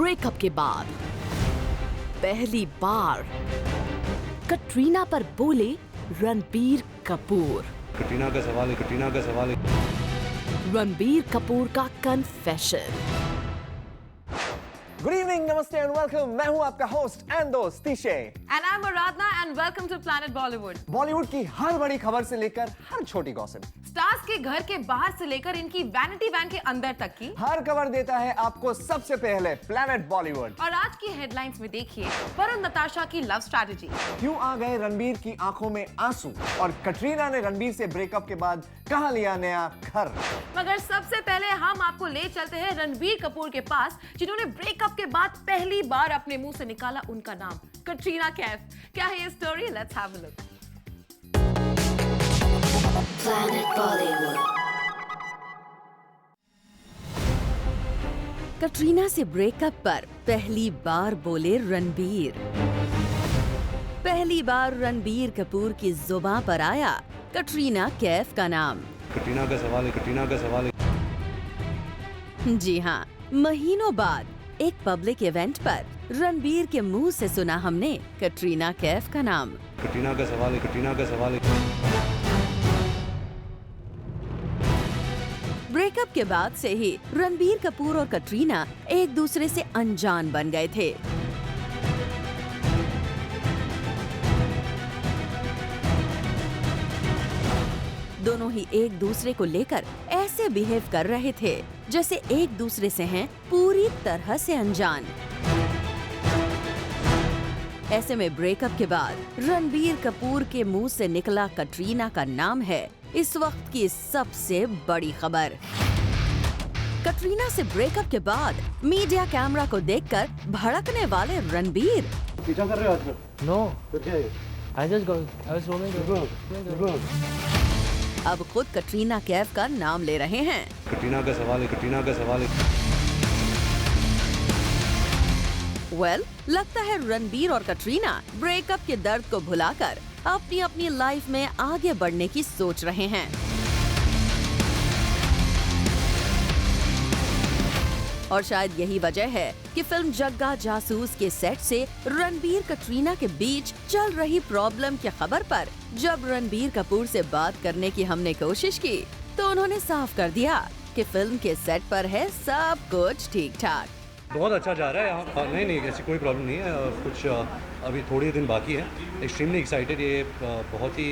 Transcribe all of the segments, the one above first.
Breakup के बाद पहली बार कटरीना पर बोले रणबीर कपूर। कटरीना का सवाल है। रणबीर कपूर का कन्फेशन। गुड इवनिंग, नमस्ते एंड वेलकम। मैं हूं आपका होस्ट एंड दोस्त तिशे। And I'm Aradhna and welcome to Planet Bollywood. Bollywood की हर बड़ी खबर से लेकर हर छोटी गॉसिप, स्टार्स के घर के बाहर से लेकर इनकी वैनिटी वैन के अंदर तक की हर खबर देता है आपको सबसे पहले प्लैनेट बॉलीवुड। और आज की हेडलाइंस में देखिए वरुण नताशा की लव स्ट्रैटेजी। क्यों आ गए रणबीर की आंखों में आंसू और कटरीना ने रणबीर से ब्रेकअप के बाद कहां लिया नया घर। मगर सबसे पहले हम आपको ले चलते हैं रणबीर कपूर के पास, जिन्होंने ब्रेकअप के बाद पहली बार अपने मुंह से निकाला उनका नाम, कटरीना कैफ। क्या है ये story? Let's have a look. Planet Bollywood। Katrina से ब्रेकअप पर पहली बार बोले रणबीर। पहली बार रणबीर कपूर की जुबान पर आया कटरीना कैफ का नाम। कटरीना का सवाल है। जी हाँ, महीनों बाद एक पब्लिक इवेंट पर रणबीर के मुंह से सुना हमने कटरीना कैफ का नाम। कटरीना का सवाल है। ब्रेकअप के बाद से ही रणबीर कपूर और कटरीना एक दूसरे से अनजान बन गए थे। दोनों ही एक दूसरे को लेकर ऐसे बिहेव कर रहे थे जैसे एक दूसरे से हैं पूरी तरह से अनजान। ऐसे में ब्रेकअप के बाद रणबीर कपूर के मुंह से निकला कटरीना का नाम है इस वक्त की सबसे बड़ी खबर। कटरीना से ब्रेकअप के बाद मीडिया कैमरा को देखकर भड़कने वाले रणबीर। पीछा कर रहे हो आजकल? No, तो क्या है? I was roaming. अब खुद कटरीना कैफ का नाम ले रहे हैं। कटरीना का सवाल है। वेल, लगता है रणबीर और कटरीना ब्रेकअप के दर्द को भुलाकर अपनी अपनी लाइफ में आगे बढ़ने की सोच रहे हैं। और शायद यही वजह है कि फिल्म जग्गा जासूस के सेट से रणबीर कटरीना के बीच चल रही प्रॉब्लम की खबर पर जब रणबीर कपूर से बात करने की हमने कोशिश की तो उन्होंने साफ कर दिया कि फिल्म के सेट पर है सब कुछ ठीक ठाक। बहुत अच्छा जा रहा है यहाँ। नहीं ऐसी कोई प्रॉब्लम नहीं है। कुछ अभी थोड़े दिन बाकी है। Extremely excited. ये बहुत ही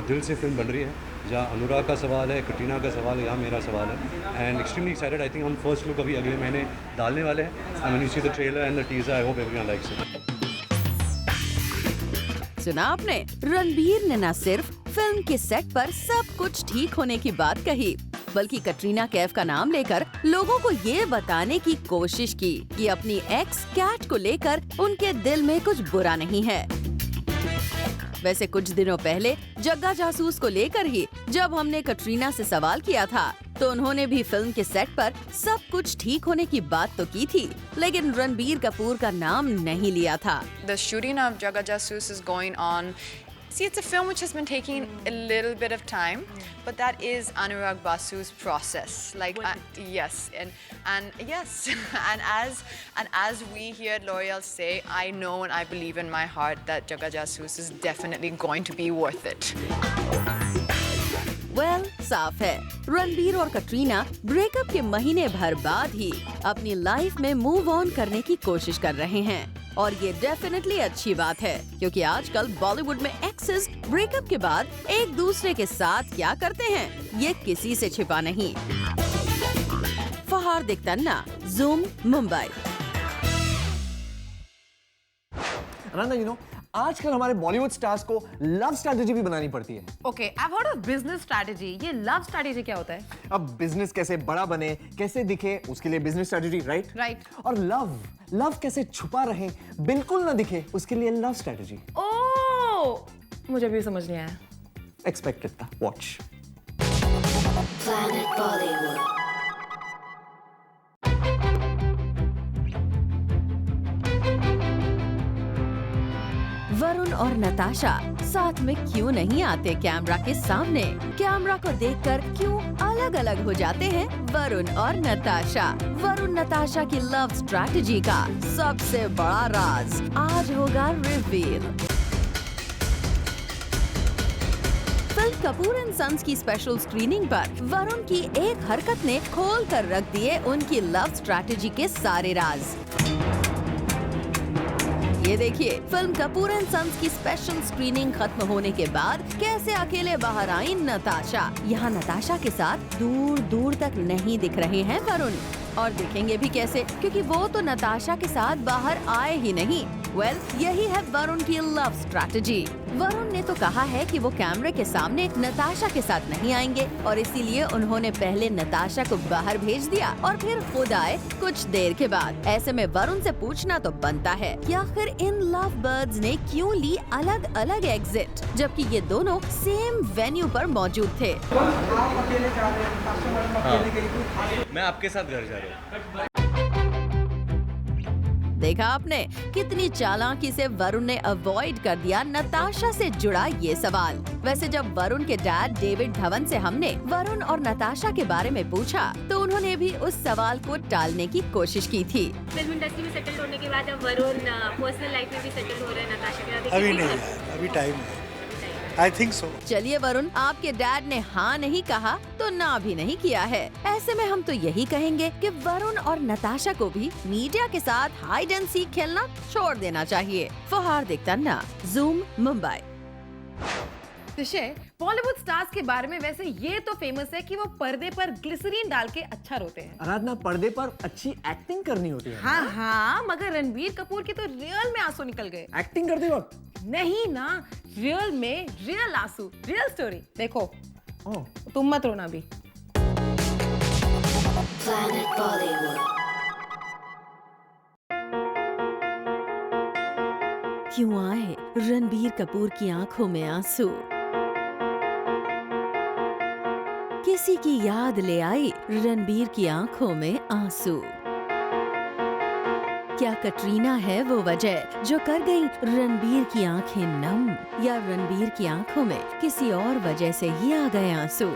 दिल से फिल्म बन रही है। जहाँ अनुराग का सवाल है, कटरीना का सवाल है, यहाँ मेरा सवाल है। And extremely excited. I think हम फर्स्ट लुक अभी अगले महीने डालने वाले हैं। I mean you see the trailer and the teaser. I hope everyone likes it. सुना आपने, रणबीर ने न सिर्फ फिल्म के सेट पर सब कुछ ठीक होने की बात कही बल्कि कटरीना कैफ का नाम लेकर लोगों को ये बताने की कोशिश की कि अपनी एक्स कैट को लेकर उनके दिल में कुछ बुरा नहीं है। वैसे कुछ दिनों पहले जग्गा जासूस को लेकर ही जब हमने कटरीना से सवाल किया था तो उन्होंने भी फिल्म के सेट पर सब कुछ ठीक होने की बात तो की थी, लेकिन रणबीर कपूर का नाम नहीं लिया था। The shooting of Jagga Jasoos is going on. See, it's a film which has been taking a little bit of time, but that is Anurag Basu's process. Yes, and yes, and as we here at L'Oreal say, I know and I believe in my heart that Jagga Jasoos is definitely going to be worth it. Well, साफ है रणबीर और Katrina breakup के महीने भर बाद ही अपनी life में move on करने की कोशिश कर रहे हैं और ये डेफिनेटली अच्छी बात है क्योंकि आजकल बॉलीवुड में एक्सेस ब्रेकअप के बाद एक दूसरे के साथ क्या करते हैं ये किसी से छिपा नहीं। फहार दिक्तन्ना, जूम, मुंबई। आजकल हमारे बॉलीवुड स्टार्स को लव स्ट्रैटेजी भी बनानी पड़ती है। Okay, I heard of business strategy. ये लव स्ट्रैटेजी क्या होता है? अब बिजनेस कैसे बड़ा बने, कैसे दिखे, उसके लिए बिजनेस स्ट्रैटेजी, राइट। और लव कैसे छुपा रहे, बिल्कुल ना दिखे, उसके लिए लव स्ट्रैटेजी। ओह, मुझे भी समझ नहीं आया। एक्सपेक्टेड था। Watch Planet Bollywood। वरुण और नताशा साथ में क्यों नहीं आते कैमरा के सामने? कैमरा को देखकर क्यों अलग अलग हो जाते हैं वरुण और नताशा? वरुण नताशा की लव स्ट्रैटेजी का सबसे बड़ा राज आज होगा reveal. Film Kapoor and Sons की स्पेशल स्क्रीनिंग पर वरुण की एक हरकत ने खोल कर रख दिए उनकी लव स्ट्रैटेजी के सारे राज। ये देखिए फिल्म कपूर एंड सन्स की स्पेशल स्क्रीनिंग खत्म होने के बाद कैसे अकेले बाहर आई नताशा। यहाँ नताशा के साथ दूर दूर तक नहीं दिख रहे हैं वरुण, और दिखेंगे भी कैसे क्योंकि वो तो नताशा के साथ बाहर आए ही नहीं। यही है वरुण की लव स्ट्रैटेजी। वरुण ने तो कहा है कि वो कैमरे के सामने नताशा के साथ नहीं आएंगे और इसीलिए उन्होंने पहले नताशा को बाहर भेज दिया और फिर खुद आए कुछ देर के बाद। ऐसे में वरुण से पूछना तो बनता है कि आखिर इन लव बर्ड्स ने क्यों ली अलग अलग एग्जिट, जबकि ये दोनों सेम वेन्यू पर मौजूद थे। मैं आपके साथ घर जा रहा हूँ। देखा आपने कितनी चालाकी से वरुण ने अवॉइड कर दिया नताशा से जुड़ा ये सवाल। वैसे जब वरुण के डैड डेविड धवन से हमने वरुण और नताशा के बारे में पूछा तो उन्होंने भी उस सवाल को टालने की कोशिश की थी। फिल्म इंडस्ट्री में सेटल होने के बाद अब वरुण पर्सनल लाइफ में भी सेटल हो रहे हैं नताशा के साथ? अभी नहीं, अभी टाइम है। I think so. चलिए वरुण, आपके डैड ने हाँ नहीं कहा तो ना भी नहीं किया है। ऐसे में हम तो यही कहेंगे कि वरुण और नताशा को भी मीडिया के साथ हाइड एंड सीक खेलना छोड़ देना चाहिए। हार्दिक तन्ना, ज़ूम, मुंबई। बॉलीवुड स्टार्स के बारे में वैसे ये तो फेमस है कि वो पर्दे पर ग्लिसरीन डाल के अच्छा रोते हैं। आराधना, पर्दे पर अच्छी एक्टिंग करनी होती है। हाँ, मगर रणबीर कपूर के तो रियल में आंसू निकल गए। एक्टिंग करते वक्त नहीं ना, रियल में रियल आंसू, रियल स्टोरी। देखो तुम मत रोना भी। क्यों आए रणबीर कपूर की आंखों में आंसू? किसी की याद ले आई रणबीर की आंखों में आंसू। क्या कटरीना है वो वजह जो कर गई रणबीर की आंखें नम, या रणबीर की आंखों में किसी और वजह से ही आ गए आंसू?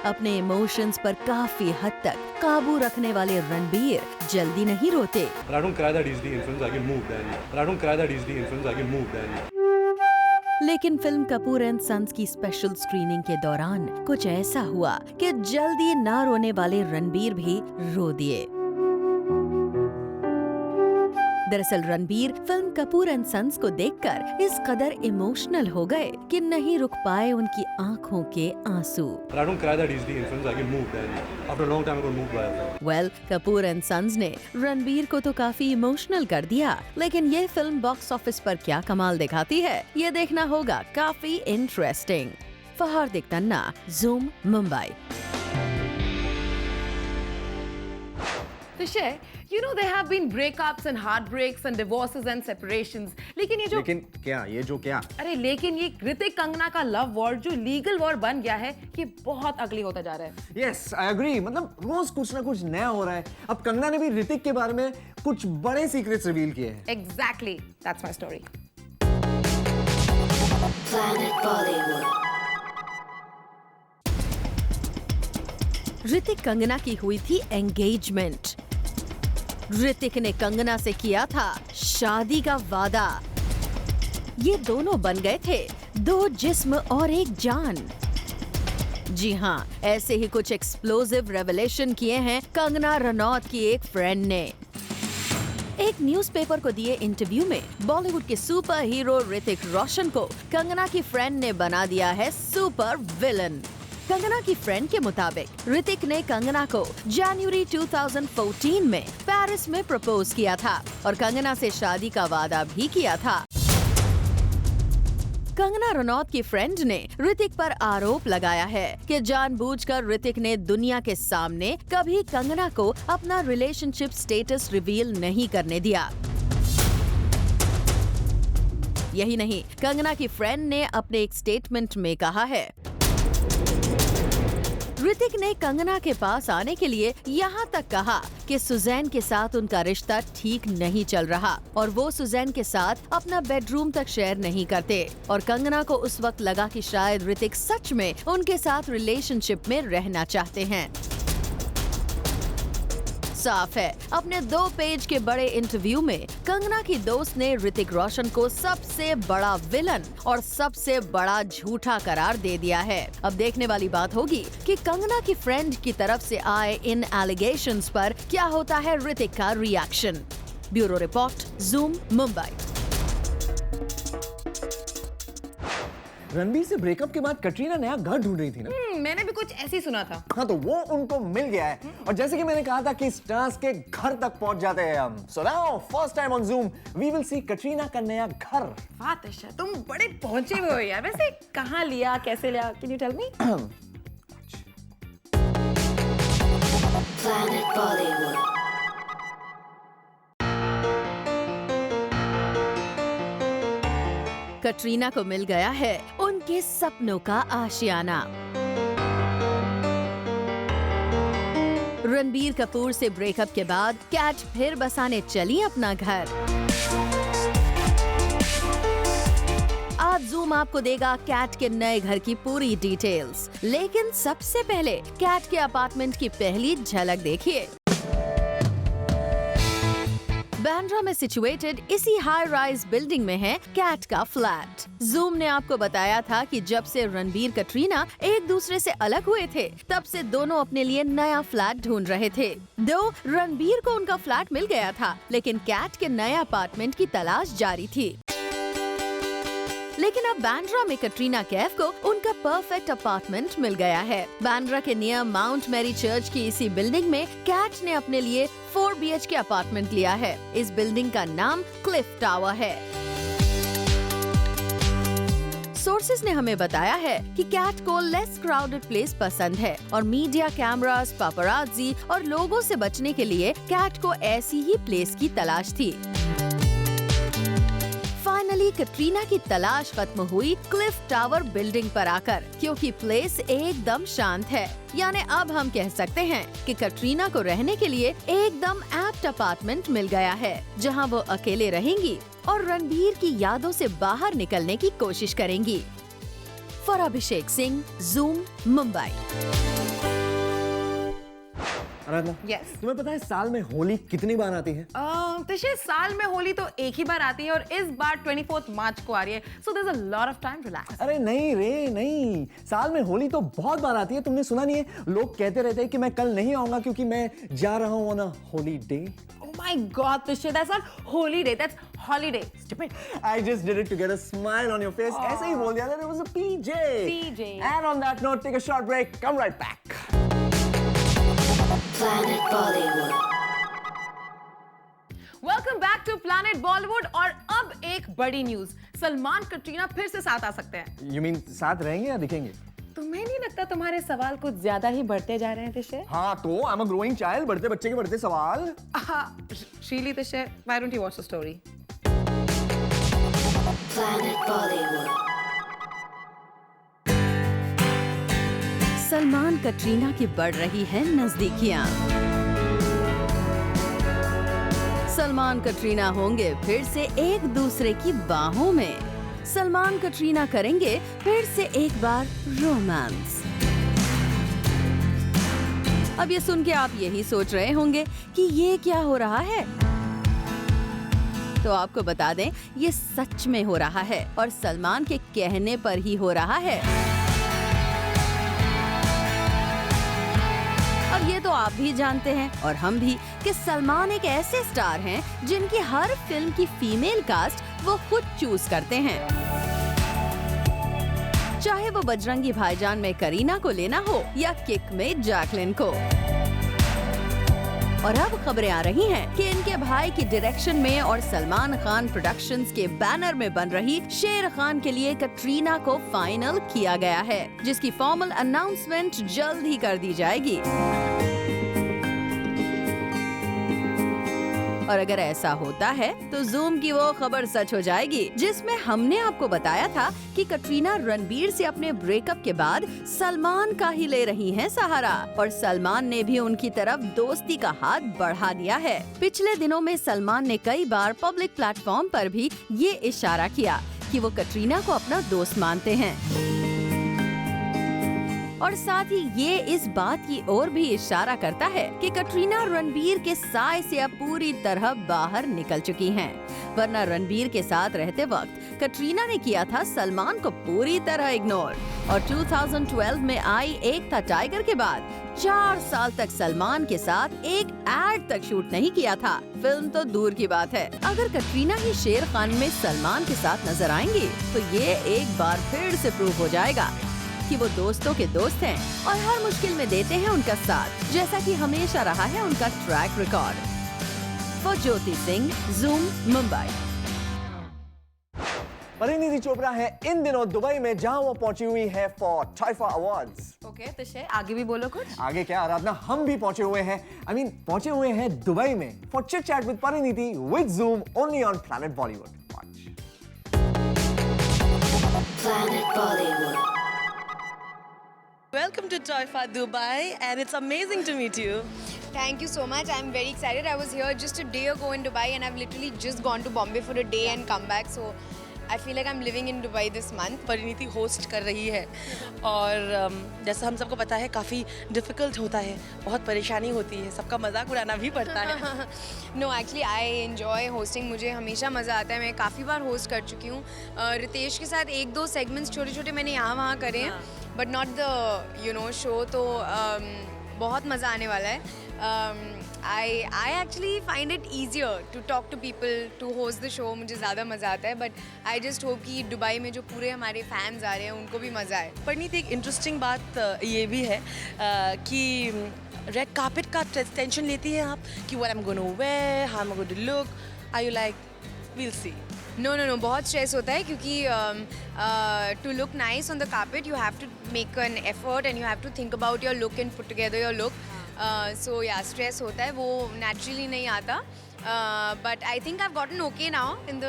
अपने इमोशंस पर काफी हद तक काबू रखने वाले रणबीर जल्दी नहीं रोते। I don't cry that easily in films. I get moved, and I don't cry that easily in films. I get moved, and लेकिन फिल्म कपूर एंड सन्स की स्पेशल स्क्रीनिंग के दौरान कुछ ऐसा हुआ कि जल्दी ना रोने वाले रणबीर भी रो दिए। दरअसल Ranbir film Kapoor and Sons को देखकर इस कदर इमोशनल हो गए कि नहीं रुक पाए उनकी आंखों के आंसू। I don't cry that easily in films. I get moved, and after a long time I got moved by a film. Kapoor and Sons ने रणबीर को तो काफी इमोशनल कर दिया, लेकिन ये फिल्म बॉक्स ऑफिस पर क्या कमाल दिखाती है ये देखना होगा काफी interesting. Hardik Tanna, zoom, Mumbai. You know there have been breakups and heartbreaks and divorces and separations. लेकिन ये ऋतिक कंगना का लव वॉर जो लीगल वॉर बन गया है ये बहुत अगली होता जा रहा है। Yes, I agree. मतलब रोज कुछ ना कुछ नया हो रहा है। अब कंगना ने भी ऋतिक के बारे में कुछ बड़े सीक्रेट्स रिवील किए हैं। Exactly, that's my story. Hrithik Kangana की हुई थी एंगेजमेंट। ऋतिक ने कंगना से किया था शादी का वादा। ये दोनों बन गए थे दो जिस्म और एक जान। जी हाँ, ऐसे ही कुछ एक्सप्लोसिव रेवलेशन किए हैं कंगना रनौत की एक फ्रेंड ने। एक न्यूज़पेपर को दिए इंटरव्यू में बॉलीवुड के सुपर हीरो ऋतिक रोशन को कंगना की फ्रेंड ने बना दिया है सुपर विलन। कंगना की फ्रेंड के मुताबिक ऋतिक ने कंगना को जनवरी 2014 में पेरिस में प्रपोज किया था और कंगना से शादी का वादा भी किया था। कंगना रनौत की फ्रेंड ने ऋतिक पर आरोप लगाया है कि जानबूझकर ऋतिक ने दुनिया के सामने कभी कंगना को अपना रिलेशनशिप स्टेटस रिवील नहीं करने दिया। यही नहीं, कंगना की फ्रेंड ने अपने एक स्टेटमेंट में कहा है, ऋतिक ने कंगना के पास आने के लिए यहाँ तक कहा कि सुजैन के साथ उनका रिश्ता ठीक नहीं चल रहा और वो सुजैन के साथ अपना बेडरूम तक शेयर नहीं करते और कंगना को उस वक्त लगा कि शायद ऋतिक सच में उनके साथ रिलेशनशिप में रहना चाहते हैं। साफ है, अपने 2 पेज के बड़े इंटरव्यू में कंगना की दोस्त ने ऋतिक रोशन को सबसे बड़ा विलन और सबसे बड़ा झूठा करार दे दिया है। अब देखने वाली बात होगी कि कंगना की फ्रेंड की तरफ से आए इन एलिगेशंस पर क्या होता है ऋतिक का reaction. Bureau report, zoom, Mumbai. Ranbir से ब्रेकअप के बाद कटरीना नया घर ढूंढ रही थी ना? मैंने भी कुछ ऐसे ही सुना था। हाँ, तो वो उनको मिल गया है और जैसे कि मैंने कहा था कि स्टार्स के घर तक पहुंच जाते हैं हम। So now, first time on Zoom, we will see Katrina का नया घर। वाह तशा, तुम बड़े पहुंचे हुए हो यार। वैसे कहाँ लिया, कैसे लिया? Can you tell me? Planet Bollywood। Katrina को मिल गया है उनके सपनों का आशियाना। रणबीर कपूर से ब्रेकअप के बाद कैट फिर बसाने चली अपना घर। आज ज़ूम आपको देगा कैट के नए घर की पूरी डिटेल्स, लेकिन सबसे पहले कैट के अपार्टमेंट की पहली झलक देखिए। बांद्रा में सिचुएटेड इसी हाई राइज बिल्डिंग में है कैट का फ्लैट। ज़ूम ने आपको बताया था कि जब से रणबीर कटरीना एक दूसरे से अलग हुए थे, तब से दोनों अपने लिए नया फ्लैट ढूंढ रहे थे। रणबीर को उनका फ्लैट मिल गया था, लेकिन कैट के नए अपार्टमेंट की तलाश जारी थी। लेकिन अब बांद्रा में कटरीना कैफ को उनका परफेक्ट अपार्टमेंट मिल गया है। बांद्रा के नियर माउंट मैरी चर्च की इसी बिल्डिंग में कैट ने अपने लिए 4 BHK अपार्टमेंट लिया है। इस बिल्डिंग का नाम क्लिफ टावर है। सोर्सेज ने हमें बताया है कि कैट को लेस क्राउडेड प्लेस पसंद है और मीडिया कैमरास, पापराजी और लोगों से बचने के लिए कैट को ऐसी ही प्लेस की तलाश थी। फाइनली कटरीना की तलाश खत्म हुई क्लिफ टावर बिल्डिंग पर आकर, क्योंकि प्लेस एकदम शांत है। यानी अब हम कह सकते हैं कि कटरीना को रहने के लिए एकदम एप्ट अपार्टमेंट मिल गया है, जहां वो अकेले रहेंगी और रणबीर की यादों से बाहर निकलने की कोशिश करेंगी। For Abhishek Singh, zoom, Mumbai. Aradhana, Yes. तुम्हें पता है साल में होली कितनी बार आती है? तशे, साल में होली तो एक ही बार आती है और इस बार 24 मार्च को आ रही है। So there's a lot of time, relax. अरे नहीं रे, नहीं, साल में होली तो बहुत बार आती है। तुमने सुना नहीं है, लोग कहते रहते हैं कि मैं कल नहीं आऊंगा क्योंकि मैं जा रहा हूँ on a holiday। Oh my God, Tisha, that's not holiday, that's holiday. Stupid. I just did it to get a smile on your face. ऐसे ही बोल दिया था, it was a PJ. PJ. And on that note, take a short break. Come right back. Planet Bollywood। Welcome back to Planet Bollywood। और अब एक बड़ी news, Salman Katrina फिर से साथ आ सकते हैं। You mean साथ रहेंगे या दिखेंगे? तुम्हें नहीं लगता तुम्हारे सवाल कुछ ज्यादा ही बढ़ते जा रहे हैं तिशे? हाँ तो I'm a growing child, बढ़ते बच्चे के बढ़ते सवाल। Really तिशे, why don't you watch the story? Planet Bollywood। Salman Katrina की बढ़ रही है नजदीकियां। सलमान कटरीना होंगे फिर से एक दूसरे की बाहों में। सलमान कटरीना करेंगे फिर से एक बार रोमांस। अब ये सुन के आप यही सोच रहे होंगे कि ये क्या हो रहा है, तो आपको बता दें ये सच में हो रहा है और सलमान के कहने पर ही हो रहा है। और ये तो आप भी जानते हैं और हम भी कि सलमान एक ऐसे स्टार हैं जिनकी हर फिल्म की फीमेल कास्ट वो खुद चूज करते हैं। चाहे वो बजरंगी भाईजान में करीना को लेना हो या किक में जैकलिन को। और अब खबरें आ रही हैं कि इनके भाई की डायरेक्शन में और सलमान खान प्रोडक्शंस के बैनर में बन रही शेर खान के लिए कटरीना को फाइनल किया गया है, जिसकी फॉर्मल अनाउंसमेंट जल्द ही कर दी जाएगी। और अगर ऐसा होता है तो जूम की वो खबर सच हो जाएगी जिसमें हमने आपको बताया था कि कटरीना रणबीर से अपने ब्रेकअप के बाद सलमान का ही ले रही हैं सहारा, और सलमान ने भी उनकी तरफ दोस्ती का हाथ बढ़ा दिया है। पिछले दिनों में सलमान ने कई बार पब्लिक प्लेटफॉर्म पर भी ये इशारा किया कि वो कटरीना को अपना दोस्त मानते हैं, और साथ ही ये इस बात की ओर भी इशारा करता है कि कटरीना रणबीर के साए से अब पूरी तरह बाहर निकल चुकी हैं। वरना रणबीर के साथ रहते वक्त कटरीना ने किया था सलमान को पूरी तरह इग्नोर, और 2012 में आई एक था टाइगर के बाद 4 साल तक सलमान के साथ एक एड तक शूट नहीं किया था। फिल्म तो दूर की बात है, अगर कटरीना ही शेर खान में सलमान के साथ नजर आएंगी तो ये एक बार फिर से प्रूव हो जाएगा कि वो दोस्तों के दोस्त हैं और हर मुश्किल में देते हैं उनका साथ, जैसा कि हमेशा रहा है उनका track record. For Jyoti Singh, zoom, Mumbai. Parineeti Chopra है इन दिनों दुबई में, जहां वो पहुंची हुई है फॉर टॉयफा अवार्ड्स। ओके, तो शे आगे भी बोलो कुछ। आगे क्या आराधना, हम भी पहुंचे हुए हैं, पहुंचे हुए हैं दुबई में for chit chat with Parineeti with zoom only on planet Bollywood. Planet Bollywood. Welcome to Toifa Dubai, and it's amazing to meet you. Thank you so much. I'm very excited. I was here just a day ago in Dubai and I've literally just gone to Bombay for a day and come back. So I feel like I'm living in Dubai this month. Parineeti host कर रही है और जैसा हम सबको पता है काफ़ी डिफ़िकल्ट होता है, बहुत परेशानी होती है, सबका मजाक उड़ाना भी पड़ता है। No, actually I enjoy hosting. मुझे हमेशा मज़ा आता है, मैं काफ़ी बार होस्ट कर चुकी हूँ। रितेश के साथ 1-2 सेगमेंट्स छोटे छोटे मैंने यहाँ वहाँ करे हैं, बट नॉट द शो। तो बहुत मज़ा आने वाला है। I actually find it easier to talk to people, to host the show. मुझे ज़्यादा मज़ा आता है, but I just hope कि दुबई में जो पूरे हमारे फैंस आ रहे हैं उनको भी मज़ा आए। परिणीति, एक इंटरेस्टिंग बात ये भी है कि रेड कार्पेट का टेंशन लेती हैं आप कि what I'm going to wear, how I'm going to look, are you like we'll see? No, बहुत स्ट्रेस होता है क्योंकि to look nice on the carpet you have to make an effort and you have to think about your look and put together your look. So yeah, stress होता है, वो naturally नहीं आता, but I think I've gotten okay now and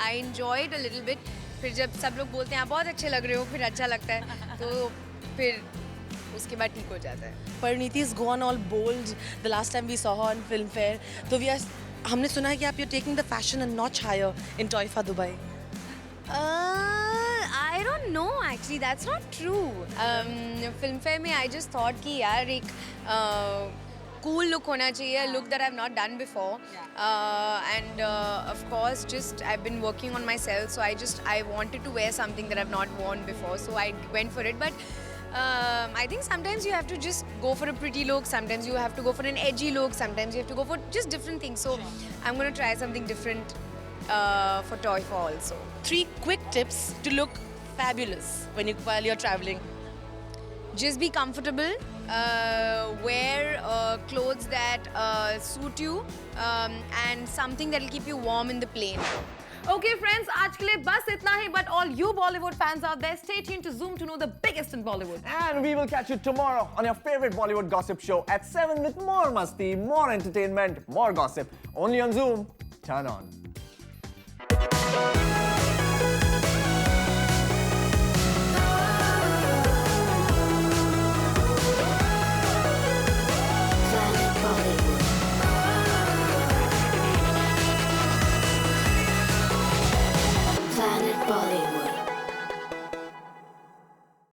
I enjoy it a little bit. फिर जब सब लोग बोलते हैं आप बहुत अच्छे लग रहे हो, फिर अच्छा लगता है, तो फिर उसके बाद ठीक हो जाता है। Parineeti is gone all bold the last time we saw her on Filmfare, तो हमने सुना है कि आप you're taking the fashion a notch higher in Toifa Dubai. I don't know actually, that's not true. Filmfare में I just thought कि यार एक cool look होना चाहिए, a look that I've not done before. And of course just I've been working on myself, so I wanted to wear something that I've not worn before, so I went for it. But I think sometimes you have to just go for a pretty look, sometimes you have to go for an edgy look, sometimes you have to go for just different things. So I'm going to try something different for Toifa also. 3 quick tips to look fabulous while you're traveling. Just be comfortable, wear clothes that suit you, and something that will keep you warm in the plane. Okay friends, आज के लिए बस इतना ही, but all you Bollywood fans out there, stay tuned to Zoom to know the biggest in Bollywood. And we will catch you tomorrow on your favorite Bollywood gossip show at 7 with more masti, more entertainment, more gossip. Only on Zoom. Turn on.